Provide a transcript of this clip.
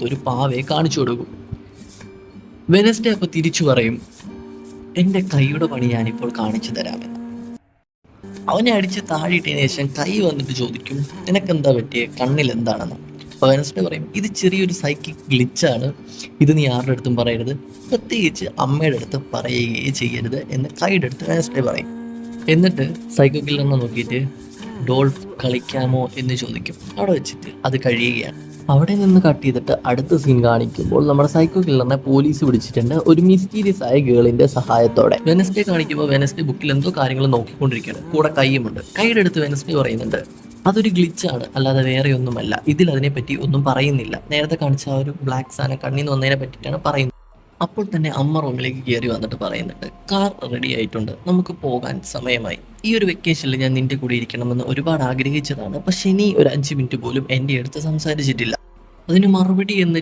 ഒരു പാവയെ കാണിച്ചു കൊടുക്കും. വെനസ്ഡേ അപ്പോൾ തിരിച്ചു പറയും, എൻ്റെ കൈയുടെ പണി ഞാനിപ്പോൾ കാണിച്ചു തരാമെന്ന്. അവനെ അടിച്ച് താഴെയിട്ടതിന് ശേഷം കൈ വന്നിട്ട് ചോദിക്കും, നിനക്കെന്താ പറ്റിയ, കണ്ണിൽ എന്താണെന്ന്. അപ്പോൾ വെനസ്ഡേ പറയും, ഇത് ചെറിയൊരു സൈക്കിക് ഗ്ലിച്ചാണ്, ഇത് നീ ആരുടെ അടുത്തും പറയരുത്, പ്രത്യേകിച്ച് അമ്മയുടെ അടുത്ത് പറയുകയേ ചെയ്യരുത് എന്ന് കൈയുടെ അടുത്ത് വെനസ്ഡേ പറയും. എന്നിട്ട് സൈക്കോ കില്ലറിനെ നോക്കിയിട്ട് ഡോൾഫ് കളിക്കാമോ എന്ന് ചോദിക്കും. അവിടെ വെച്ചിട്ട് അത് കഴിയുകയാണ്. അവിടെ നിന്ന് കട്ട് ചെയ്തിട്ട് അടുത്ത സീൻ കാണിക്കുമ്പോൾ നമ്മുടെ സൈക്കോ കില്ലറിനെ പോലീസ് പിടിച്ചിട്ടുണ്ട് ഒരു മിസ്റ്റീരിയസ് ആയ ഗേളിന്റെ സഹായത്തോടെ. വെനസ്ഡേ കാണിക്കുമ്പോൾ വെനസ്ഡേ ബുക്കിൽ എന്തോ കാര്യങ്ങൾ നോക്കിക്കൊണ്ടിരിക്കുകയാണ്, കൂടെ കൈയുമുണ്ട്. കൈയുടെ അടുത്ത് വെനസ്ഡേ പറയുന്നുണ്ട്, അതൊരു ഗ്ലിച്ചാണ്, അല്ലാതെ വേറെ ഒന്നുമല്ല, ഇതിൽ അതിനെപ്പറ്റി ഒന്നും പറയുന്നില്ല. നേരത്തെ കാണിച്ച ആ ഒരു ബ്ലാക്ക് സാധനം കണ്ണിന്ന് വന്നതിനെ പറ്റിയിട്ടാണ് പറയുന്നത്. അപ്പോൾ തന്നെ അമ്മ റൂമിലേക്ക് കയറി വന്നിട്ട് പറയുന്നുണ്ട്, കാർ റെഡി ആയിട്ടുണ്ട്, നമുക്ക് പോകാൻ സമയമായി. ഈ ഒരു വെക്കേഷനിൽ ഞാൻ നിന്റെ കൂടെ ഇരിക്കണമെന്ന് ഒരുപാട് ആഗ്രഹിച്ചതാണ്, പക്ഷെ ഇനി ഒരു 5 മിനിറ്റ് പോലും എൻ്റെ അടുത്ത് സംസാരിച്ചിട്ടില്ല. അതിന് മറുപടി എന്ന്